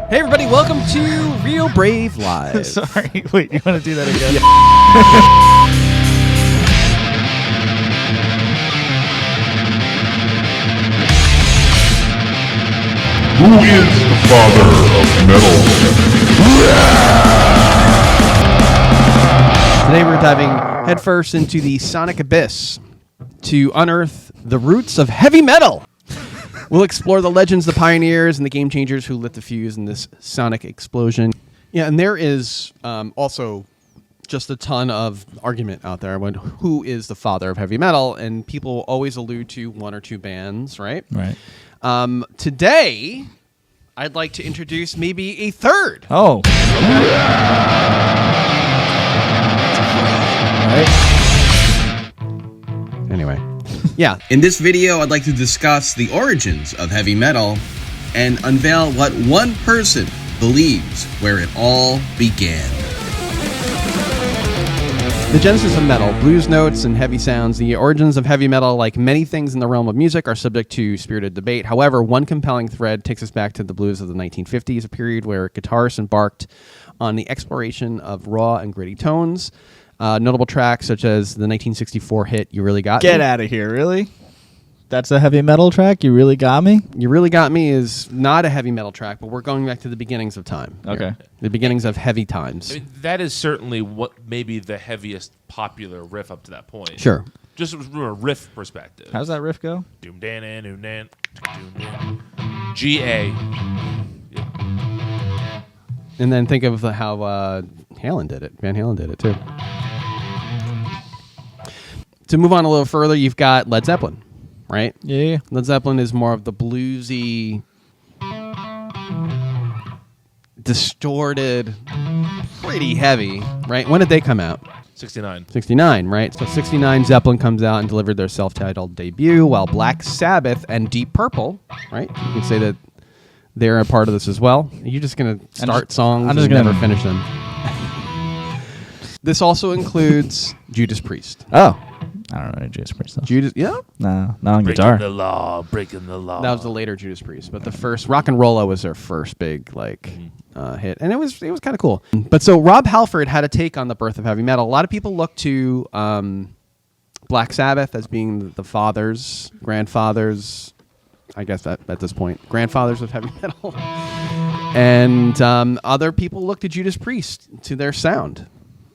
Hey everybody, welcome to Real Brave Live. Sorry, wait, you want to do that again? Yeah. Who is the father of metal? Today we're diving headfirst into the sonic abyss to unearth the roots of heavy metal. We'll explore the legends, the pioneers, and the game changers who lit the fuse in this sonic explosion. Yeah, and there is also just a ton of argument out there about who is the father of heavy metal, and people always allude to one or two bands, right? Right. Today, I'd like to introduce maybe a third. Oh. Right. Anyway. Yeah. In this video, I'd like to discuss the origins of heavy metal and unveil what one person believes where it all began. The genesis of metal, blues notes and heavy sounds. The origins of heavy metal, like many things in the realm of music, are subject to spirited debate. However, one compelling thread takes us back to the blues of the 1950s, a period where guitarists embarked on the exploration of raw and gritty tones. Notable tracks such as the 1964 hit "You Really Got Me." Get out of here, really? That's a heavy metal track? You Really Got Me? "You Really Got Me" is not a heavy metal track, but we're going back to the beginnings of time. Okay. Here. The beginnings of heavy times. I mean, that is certainly what maybe the heaviest popular riff up to that point. Sure. Just from a riff perspective. How's that riff go? Doom dan dan doom dan doom dan. G-A. Yeah. And then think of how Halen did it. Van Halen did it too. To move on a little further, you've got Led Zeppelin, right? Yeah. Led Zeppelin is more of the bluesy, distorted, pretty heavy, right? When did they come out? 69. 69, right? So 69, Zeppelin comes out and delivered their self-titled debut, while Black Sabbath and Deep Purple, right? You can say that they're a part of this as well. You're just going to start songs and never finish them. This also includes Judas Priest. Oh. I don't know any Judas Priest. Judas, yeah? No, not on guitar. Breaking the law. That was the later Judas Priest, but the first Rock and Rolla was their first big hit, and it was kind of cool. But so Rob Halford had a take on the birth of heavy metal. A lot of people look to Black Sabbath as being the fathers, grandfathers, I guess at this point, grandfathers of heavy metal, and other people look to Judas Priest to their sound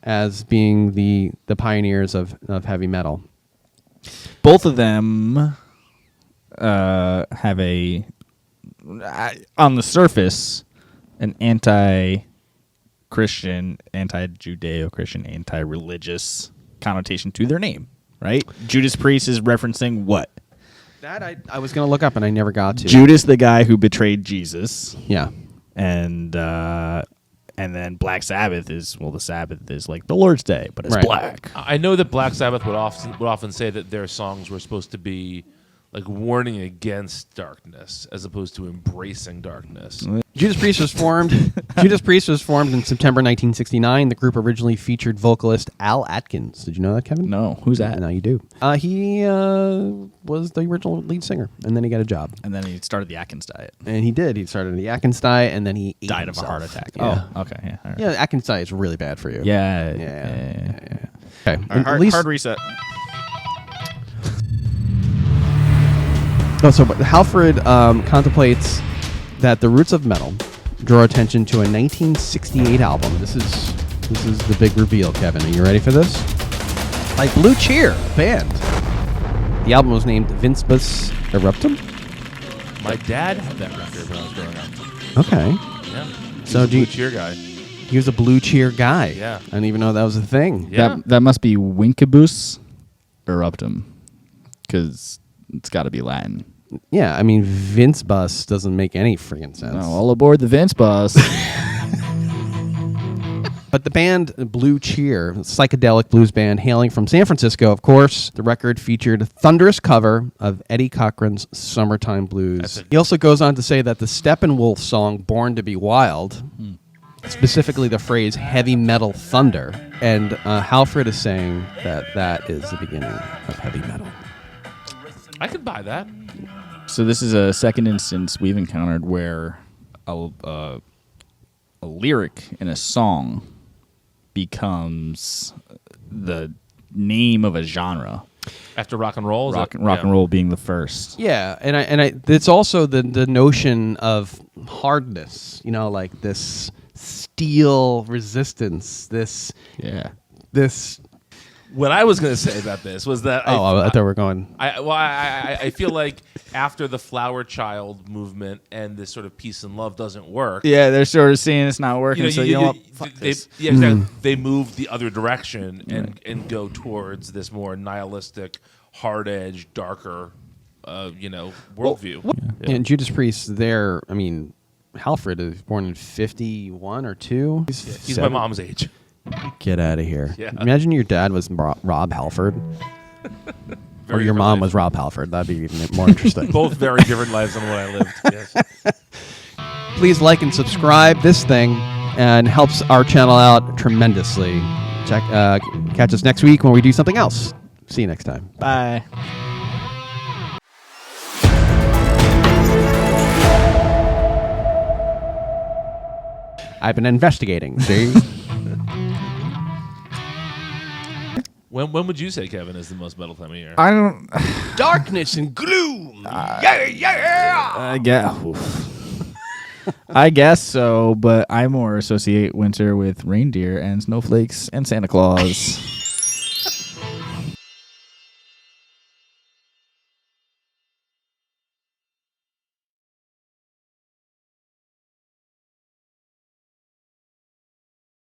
as being the pioneers of heavy metal. Both of them have a, on the surface, an anti-Christian, anti-Judeo-Christian, anti-religious connotation to their name, right? Judas Priest is referencing what? That I was going to look up and I never got to. Judas, the guy who betrayed Jesus. Yeah. And then Black Sabbath is, well, the Sabbath is like the Lord's Day, but it's Right. black. I know that Black Sabbath would often say that their songs were supposed to be like warning against darkness as opposed to embracing darkness. Judas Priest was formed. Judas Priest was formed in September 1969. The group originally featured vocalist Al Atkins. Did you know that, Kevin? No, who's that? Now you do. He was the original lead singer, and then he got a job. And then he started the Atkins diet. And he did. He started the Atkins diet, and then he ate Died himself. of a heart attack. Yeah. Oh, okay. Yeah, all right. Yeah, Atkins diet is really bad for you. Yeah. Okay. And Hard, at least, hard reset. but Halford contemplates that the roots of metal draw attention to a 1968 album. This is the big reveal, Kevin. Are you ready for this? By Blue Cheer, a band. The album was named Vince Bus Eruptum. My dad had that record when I was growing up. Okay. Yeah. So He's a Blue Cheer guy. He was a Blue Cheer guy. Yeah. I didn't even know that was a thing. Yeah. That must be Winkabus Eruptum, because it's got to be Latin. Yeah, I mean, Vince Bus doesn't make any friggin' sense. No, all aboard the Vince bus. But the band Blue Cheer, a psychedelic blues band hailing from San Francisco, of course. The record featured a thunderous cover of Eddie Cochran's Summertime Blues. He also goes on to say that the Steppenwolf song Born to be Wild, specifically the phrase heavy metal thunder, and Halford is saying that is the beginning of heavy metal. I could buy that. So this is a second instance we've encountered where a a lyric in a song becomes the name of a genre. After rock and roll, Rock and roll being the first. Yeah, and it's also the notion of hardness, like this steel resistance, this What I was going to say about this was that I thought we were going. I feel like after the Flower Child movement and this sort of peace and love doesn't work. Yeah, they're sort of seeing it's not working. So you know what? Fuck this. Exactly. They move the other direction and go towards this more nihilistic, hard edge, darker, worldview. And Judas Priest, Halford is born in 51 or 2. He's my mom's age. Get out of here. Yeah. Imagine your dad was Rob Halford. Or your mom was Rob Halford. That'd be even more interesting. Both very different lives than what I lived. Yes. Please like and subscribe this thing, and helps our channel out tremendously. Catch us next week when we do something else. See you next time. Bye. I've been investigating. See? When would you say, Kevin, is the most metal time of year? I don't. Darkness and gloom. I guess. I guess so, but I more associate winter with reindeer and snowflakes and Santa Claus.